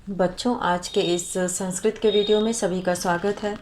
बच्चों, आज के इस संस्कृत के वीडियो में सभी का स्वागत है।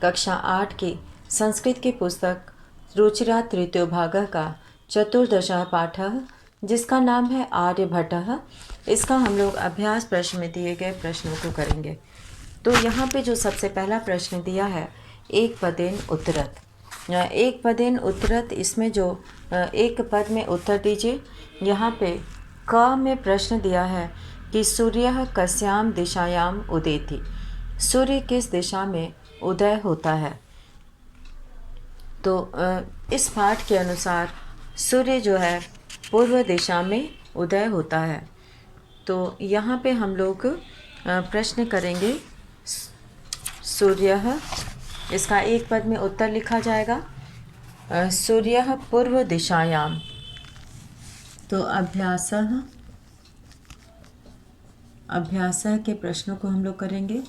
कक्षा 8 की संस्कृत की पुस्तक रुचिरा तृतीयो भागः का चतुर्दशः पाठः, जिसका नाम है आर्यभट्टः। इसका हम लोग अभ्यास प्रश्न में दिए गए प्रश्नों को करेंगे। तो यहाँ पे जो सबसे पहला प्रश्न दिया है, एक पदेन उत्तरत। एक पदेन उत्तरत, इसमें जो एक पद में उत्तर दीजिए। यहाँ पे क में प्रश्न दिया है कि सूर्य कस्याम दिशायाम उदेति। सूर्य किस दिशा में उदय होता है। तो इस पाठ के अनुसार सूर्य जो है पूर्व दिशा में उदय होता है। तो यहाँ पे हम लोग प्रश्न करेंगे सूर्य, इसका एक पद में उत्तर लिखा जाएगा सूर्य पूर्व दिशायाम। तो अभ्यास के प्रश्नों को हम लोग करेंगे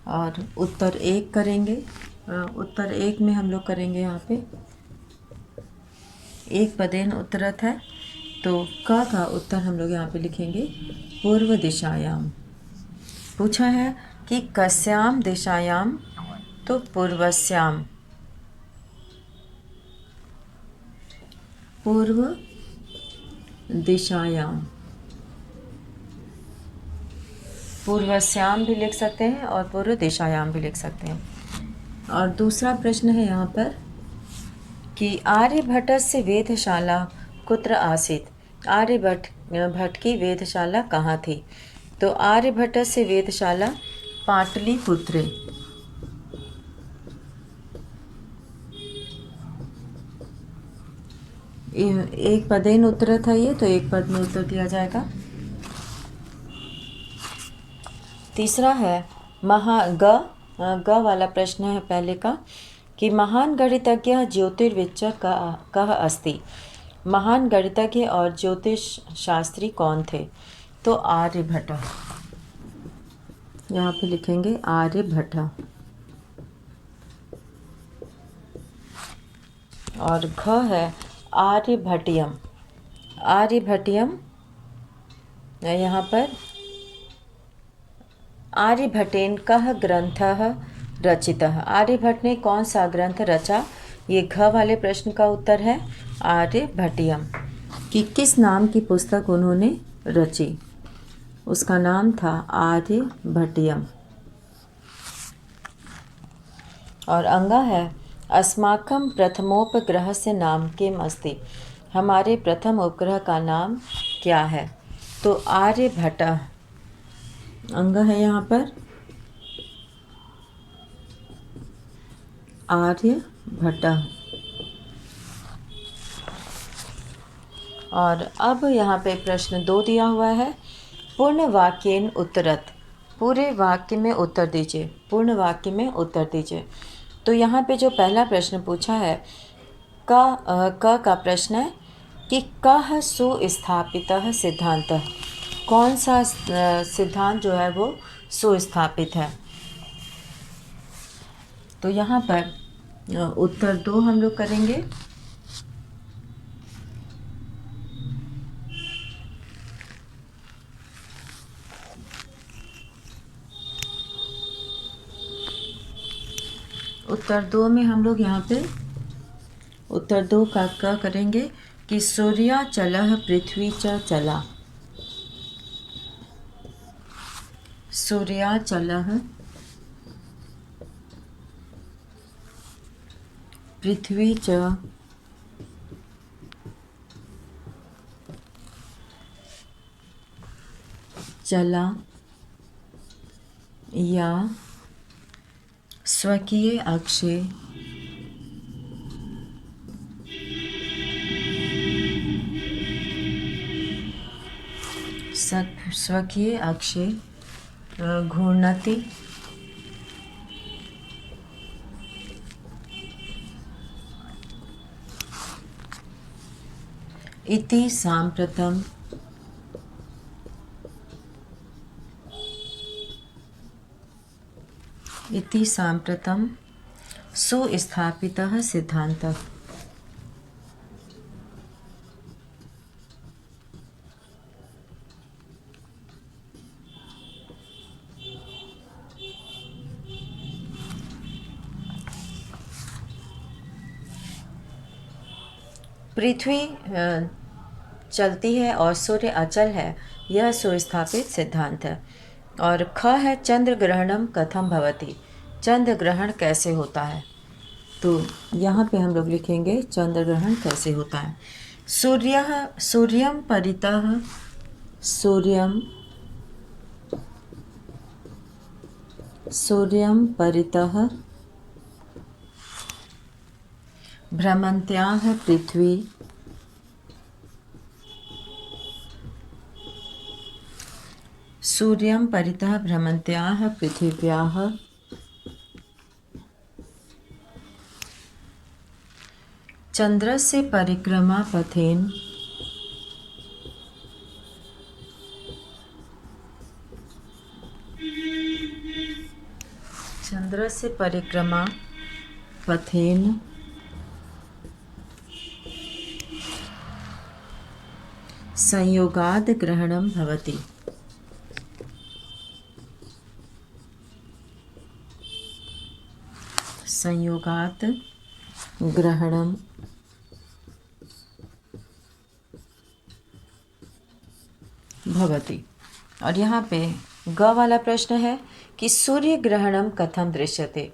और उत्तर एक करेंगे। उत्तर एक में हम लोग करेंगे, यहाँ पे एक पदेन उत्तरत है, तो क का उत्तर हम लोग यहाँ पे लिखेंगे पूर्व दिशायाम। पूछा है कि कस्याम दिशायाम, तो पूर्वस्याम। पूर्व दिशायाम, पूर्वस्याम भी लिख सकते हैं और पूर्व दिशायाम भी लिख सकते हैं। और दूसरा प्रश्न है यहाँ पर कि आर्यभट्टस्य वेधशाला कुत्र आसीत्। आर्यभट्ट की वेधशाला कहाँ थी। तो आर्यभट्टस्य वेधशाला पाटलिपुत्रे। एक पदेन उत्तर था ये, तो एक पद में उत्तर दिया जाएगा। तीसरा है ग वाला प्रश्न है पहले का कि महान गणितज्ञ ज्योतिर्विच्च कः अस्ति। महान गणितज्ञ और ज्योतिष शास्त्री कौन थे। तो आर्यभट्ट, यहाँ पे लिखेंगे आर्यभट्ट। और घ है आर्यभट्टियम। आर्यभट्टियम, यहाँ पर आर्यभट्टेन कः ग्रंथः रचितः। आर्यभट्ट ने कौन सा ग्रंथ रचा। ये घ वाले प्रश्न का उत्तर है आर्यभट्टियम। कि किस नाम की पुस्तक उन्होंने रची, उसका नाम था आर्यभट्टियम। और अंगा है अस्माकं प्रथमोपग्रहस्य नाम किम अस्ति। हमारे प्रथम उपग्रह का नाम क्या है। तो आर्यभट्ट अंग है यहाँ पर आर्यभट्ट। और अब यहाँ पे प्रश्न 2 दिया हुआ है, पूर्ण वाक्येन उत्तरत। पूरे वाक्य में उत्तर दीजिए, पूर्ण वाक्य में उत्तर दीजिए। तो यहाँ पे जो पहला प्रश्न पूछा है क का प्रश्न है कि कः सुस्थापितः सिद्धांतः। कौन सा सिद्धांत जो है वो सुस्थापित है। तो यहाँ पर उत्तर 2 हम लोग करेंगे। उत्तर 2 में हम लोग यहाँ पे उत्तर 2 का क करेंगे कि सूर्या चलः पृथ्वी च चला। सूर्या चलः पृथ्वी च चला या स्वकीय अक्षे स्वकीय अक्षे घूर्णति इति सांप्रतम सुस्थापितः सिद्धांतः। पृथ्वी चलती है और सूर्य अचल है, यह सुस्थापित सिद्धांत है। और ख है चंद्र ग्रहणम कथम भवति, चंद्र ग्रहण कैसे होता है। तो यहाँ पे हम लोग लिखेंगे चंद्र ग्रहण कैसे होता है। सूर्यम परितः, सूर्यम परितः भ्रमन्त्याः पृथ्वी, सूर्यं परितः भ्रमन्त्याः पृथिव्याः चन्द्रस्य परिक्रमापथेन चन्द्रस्य परिक्रमापथेन संयोगाद् ग्रहणं भवति। संयोगात् ग्रहणं भवति। और यहाँ पे ग वाला प्रश्न है कि सूर्य ग्रहणम कथम दृश्यते,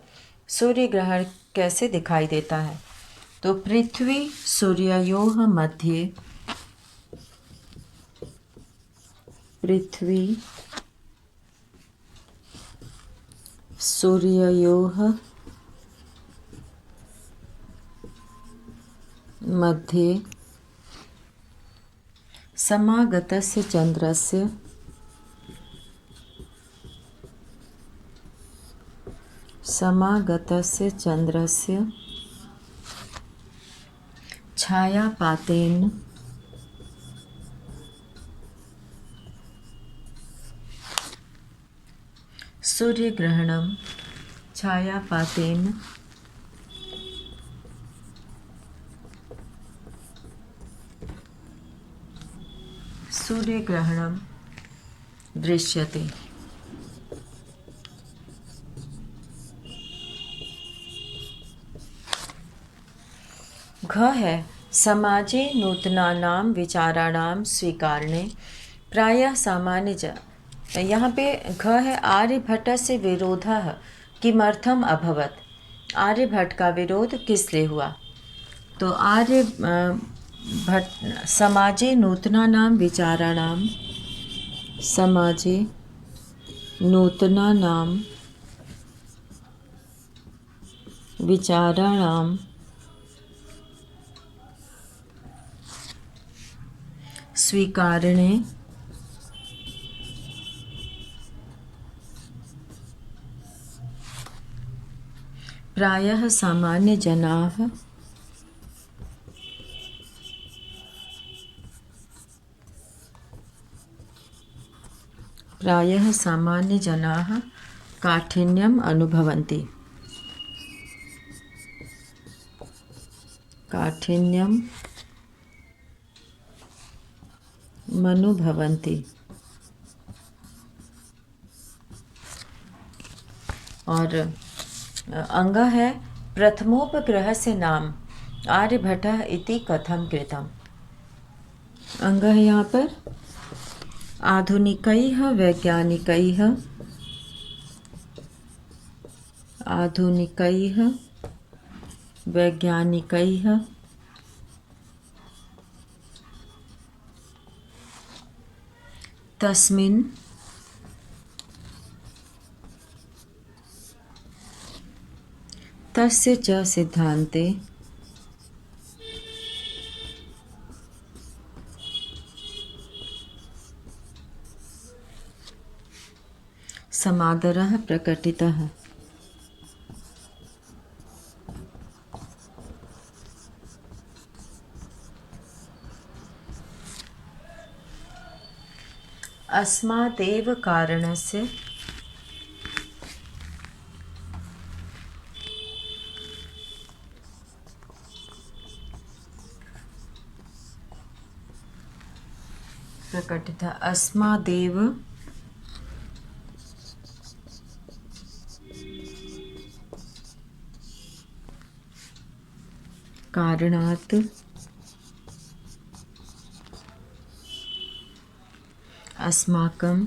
सूर्य ग्रहण कैसे दिखाई देता है। तो पृथ्वी सूर्ययोः मध्ये, पृथ्वी सूर्ययोः मध्ये समागतस्य चन्द्रस्य छायापातेन सूर्यग्रहणं छायापातेन सूर्यग्रहणं दृश्यते। घ है समाजे नूतनानां विचाराणां स्वीकारणे प्रायः सामान्य यहाँ पे घ है आर्यभट्टस्य विरोधः किमर्थम अभवत्, आर्यभट्ट का विरोध किस लिए हुआ। तो आर्यभट्ट समाजे नूतनानां विचाराणां, समाजे नूतनानां विचाराणां स्वीकारणे प्रायः सामान्य जनाः काठिन्यम् अनुभवन्ति, काठिन्यम् अनुभवन्ति। और अंग है प्रथमोपग्रहस्य नाम आर्यभट्टः इति कथं कृतम्। अंग है यहाँ पर आधुनिकैः वैज्ञानिकैः तस्मिन् तस्य च सिद्धान्ते समादरः प्रकटितः। अस्मादेव कारणस्य प्रकटितः, अस्मादेव कारणात् अस्माकं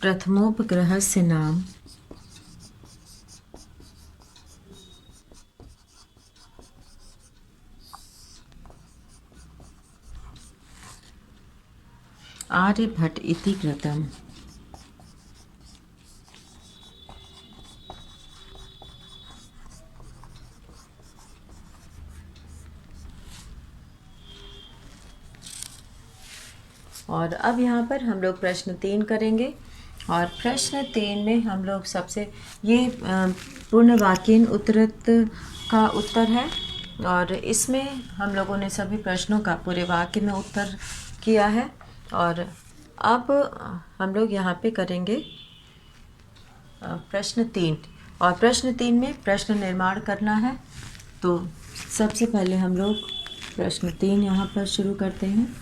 प्रथमोपग्रहस्य नाम आर्यभट्ट इति कृतम्। और अब यहाँ पर हम लोग प्रश्न 3 करेंगे। और प्रश्न 3 में हम लोग सबसे ये पूर्ण वाक्यहीन उत्तरित का उत्तर है, और इसमें हम लोगों ने सभी प्रश्नों का पूरे वाक्य में उत्तर किया है। और अब हम लोग यहाँ पे करेंगे प्रश्न 3। और प्रश्न 3 में प्रश्न निर्माण करना है। तो सबसे पहले हम लोग प्रश्न 3 यहाँ पर शुरू करते हैं।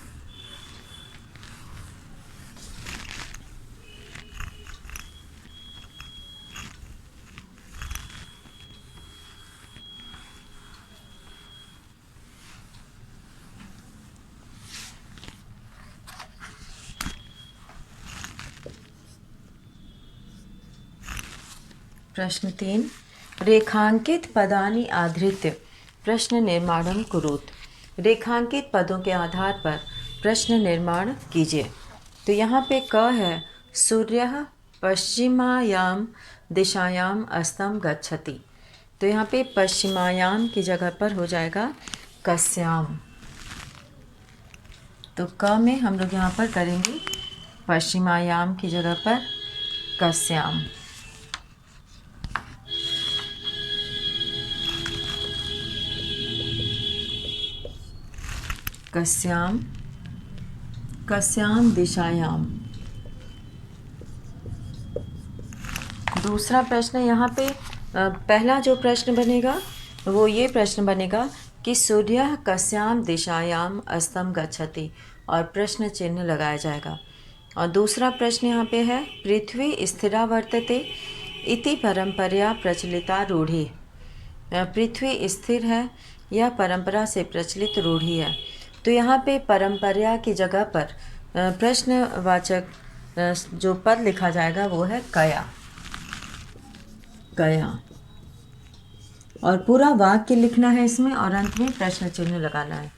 प्रश्न 3, रेखांकित पदानि आधृत्य प्रश्न निर्माणं कुरुत। रेखांकित पदों के आधार पर प्रश्न निर्माण कीजिए। तो यहाँ पे क है, सूर्यः पश्चिमायाम दिशायाम अस्तं गच्छति। तो यहाँ पे पश्चिमायाम की जगह पर हो जाएगा कस्याम। तो क में हम लोग यहाँ पर करेंगे पश्चिमायाम की जगह पर कस्याम। कस्याम, कस्याम दिशायाम। दूसरा प्रश्न यहाँ पे पहला जो प्रश्न बनेगा वो ये प्रश्न बनेगा कि सूर्य कस्याम दिशायाम अस्तं गच्छति, और प्रश्न चिन्ह लगाया जाएगा। और दूसरा प्रश्न यहाँ पे है, पृथ्वी स्थिरा वर्तते इति परंपरा प्रचलिता रूढ़ि। पृथ्वी स्थिर है, यह परंपरा से प्रचलित रूढ़ि है। तो यहाँ पे परंपरा की जगह पर प्रश्नवाचक जो पद लिखा जाएगा वो है कया, कया। और पूरा वाक्य लिखना है इसमें, और अंत में प्रश्न चिन्ह लगाना है।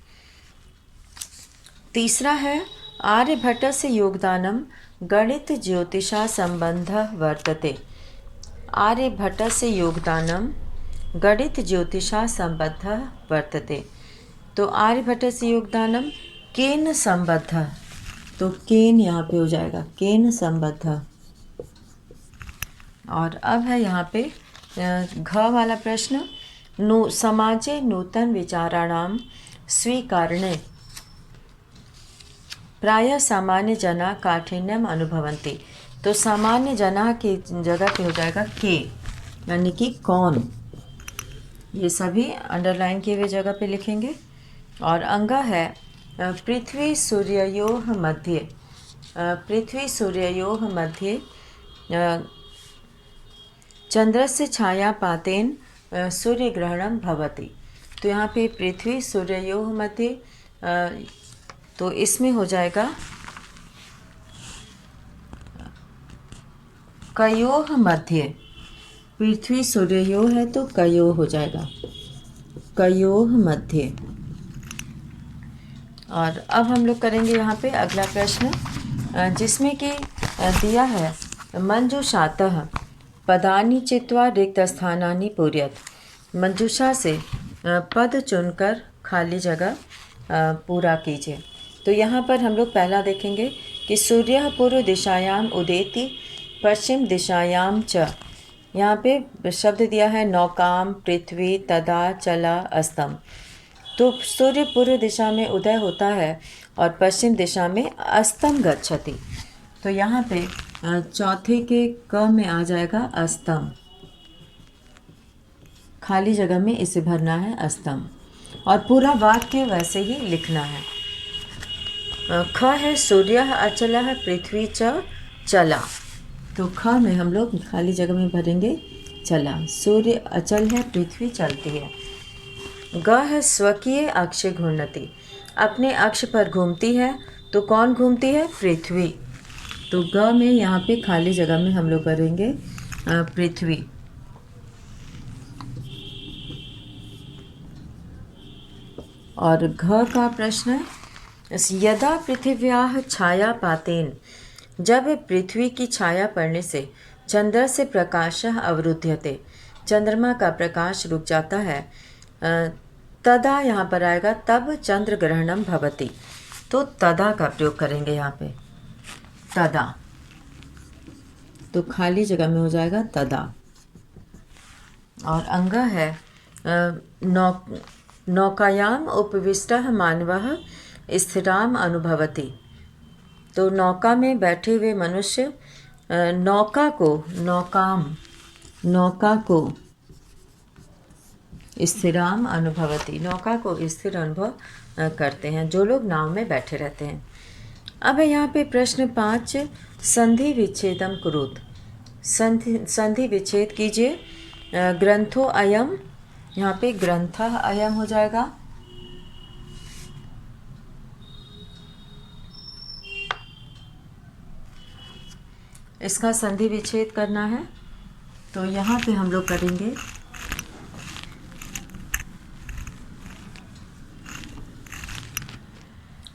तीसरा है, आर्यभट्टस्य योगदानं गणित ज्योतिषा संबंधः वर्तते। आर्यभट्टस्य योगदानं गणित ज्योतिषा संबंधः वर्तते। तो आर्यभट्टस्य योगदानम केन संबद्ध, तो केन यहाँ पे हो जाएगा केन संबद्ध। और अब है यहाँ पे घ वाला प्रश्न, समाजे नूतन विचाराणाम स्वीकारणे प्रायः सामान्य जना काठिन्यम अनुभवन्ति। तो सामान्य जना की जगह पे हो जाएगा के, यानी कि कौन। ये सभी अंडरलाइन किए हुए जगह पे लिखेंगे। और अंगा है, पृथ्वी सूर्ययोः मध्ये, पृथ्वी सूर्ययोः मध्ये चंद्रस्य छायापातेन सूर्यग्रहणं भवति। तो यहाँ पे पृथ्वी सूर्ययोः मध्ये, तो इसमें हो जाएगा कयोः मध्ये। पृथ्वी सूर्ययोः है तो कयोः हो जाएगा, कयोः मध्ये। और अब हम लोग करेंगे यहाँ पे अगला प्रश्न, जिसमें कि दिया है, मंजूषातः पदानि चित्वा रिक्त स्थानानि पूरयत। मंजूषा से पद चुनकर खाली जगह पूरा कीजिए। तो यहाँ पर हम लोग पहला देखेंगे कि सूर्य पूर्व दिशायाम उदेति पश्चिम दिशायाम च। यहाँ पे शब्द दिया है नौकाम पृथ्वी तदा चला अस्तम। तो सूर्य पूर्व दिशा में उदय होता है और पश्चिम दिशा में अस्तम गच्छति। तो यहाँ पे चौथे के क में आ जाएगा अस्तम, खाली जगह में इसे भरना है अस्तम। और पूरा वाक्य वैसे ही लिखना है। ख है, सूर्य अचल पृथ्वी च चला। तो ख में हम लोग खाली जगह में भरेंगे चला। सूर्य अचल है, पृथ्वी चलती है। ग है स्वकीय अक्ष घूर्णति, अपने अक्ष पर घूमती है। तो कौन घूमती है? पृथ्वी। तो ग में यहाँ पे खाली जगह में हम लोग करेंगे पृथ्वी। और घ का प्रश्न है यदा पृथिव्याः छायापातेन, जब पृथ्वी की छाया पड़ने से चंद्रस्य प्रकाशः अवरुध्यते, चंद्रमा का प्रकाश रुक जाता है। तदा यहाँ पर आएगा तब चंद्र ग्रहणम भवति। तो तदा का प्रयोग करेंगे यहाँ पे, तदा। तो खाली जगह में हो जाएगा तदा। और अंग है नौकायाम उपविष्टः मानवः स्थिराम अनुभवति। तो नौका में बैठे हुए मनुष्य नौका को स्थिराम अनुभवति, नौका को स्थिर अनुभव करते हैं जो लोग नाव में बैठे रहते हैं। अब है यहाँ पे प्रश्न 5, संधि विच्छेदम कुरुत, संधि विच्छेद कीजिए। ग्रंथो अयम, यहाँ पे ग्रंथः अयम हो जाएगा। इसका संधि विच्छेद करना है तो यहाँ पे हम लोग करेंगे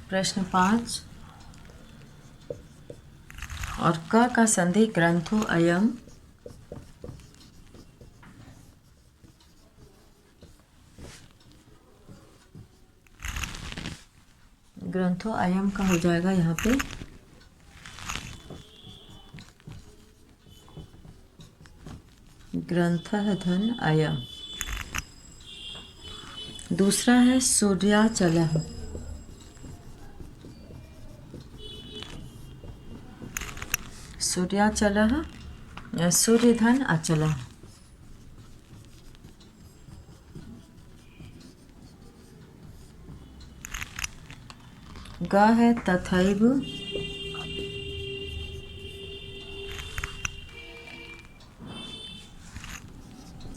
प्रश्न 5 और क का संधि ग्रंथो अयम। ग्रंथो अयम का हो जाएगा यहाँ पे ग्रंथः धन अयम। दूसरा है सूर्याचलः, सूर्याचलः सूर्यधन अचलः। ग है तथैव,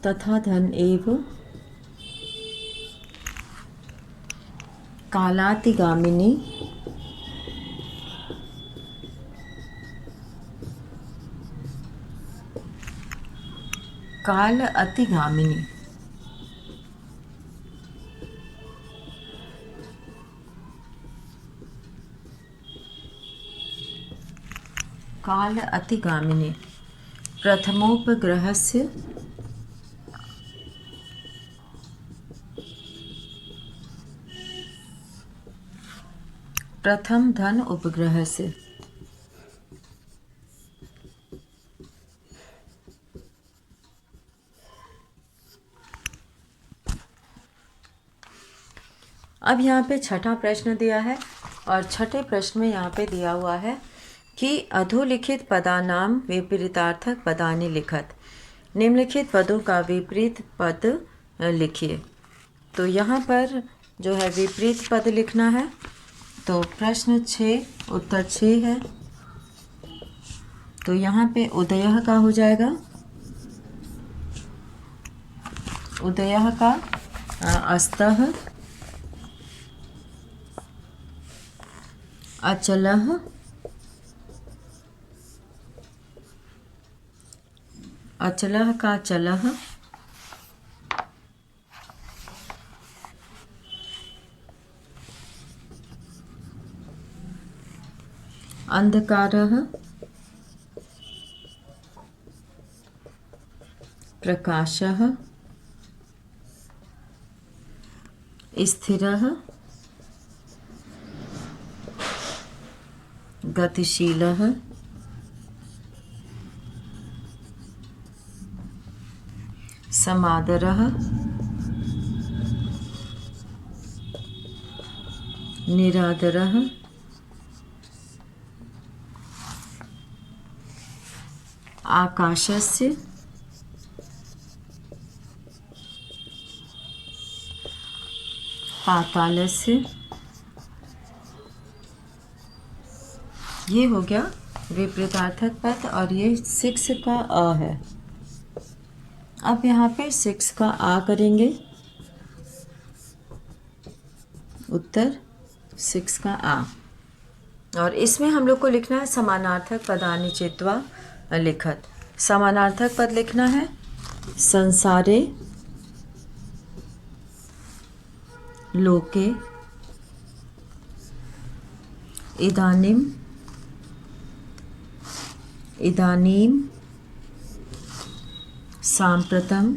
तथा धन एव कालातिगामिनी, काल अतिगामिनी। काल अतिगामिनी प्रथमोपग्रहस्य प्रथम धन उपग्रह से। अब यहाँ पे छठा प्रश्न दिया है और छठे प्रश्न में यहाँ पे दिया हुआ है कि अधोलिखित पदानाम विपरीतार्थक पदानि लिखत, निम्नलिखित पदों का विपरीत पद लिखिए। तो यहाँ पर जो है विपरीत पद लिखना है। तो प्रश्न 6 उत्तर 6 है। तो यहाँ पे उदयः का हो जाएगा, उदयः का अस्तः, अचलः, अचलः का चलः, अंधकारः, प्रकाशः, स्थिरः, गतिशीलः, समादरः, निरादरः, आकाशस्य, पातालस्य। ये हो गया विपरीतार्थक पद और ये 6 का अ है। अब यहाँ पे 6 का आ करेंगे। उत्तर 6 का आ। और इसमें हम लोग को लिखना है समानार्थक पदानि चित्वा लिखत। समानार्थक पद लिखना है संसारे लोके इदानीम सांप्रतम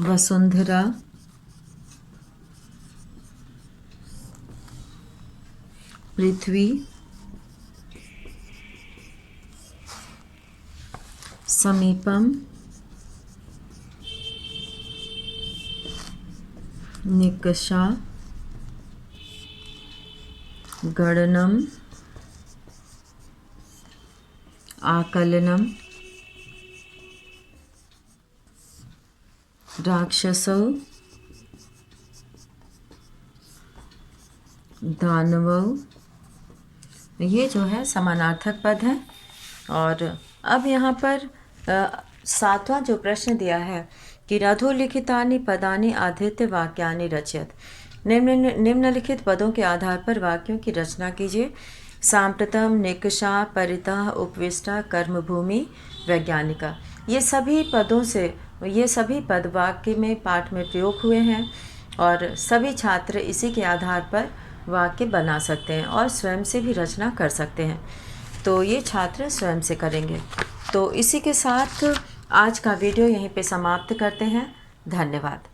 वसुंधरा पृथ्वी समीपम निकषा गणनम आकलनम राक्षसो दानवों। ये जो है समानार्थक पद है। और अब यहाँ पर 7वां जो प्रश्न दिया है कि रथोलिखितानि पदानि आधृत्य वाक्यानि रचयत। निम्नलिखित पदों के आधार पर वाक्यों की रचना कीजिए। सांप्रतम निकषा परितः उपविष्टा कर्मभूमि वैज्ञानिका। ये सभी पद वाक्य में पाठ में प्रयोग हुए हैं और सभी छात्र इसी के आधार पर वाक्य बना सकते हैं और स्वयं से भी रचना कर सकते हैं। तो ये छात्र स्वयं से करेंगे। तो इसी के साथ आज का वीडियो यहीं पे समाप्त करते हैं। धन्यवाद।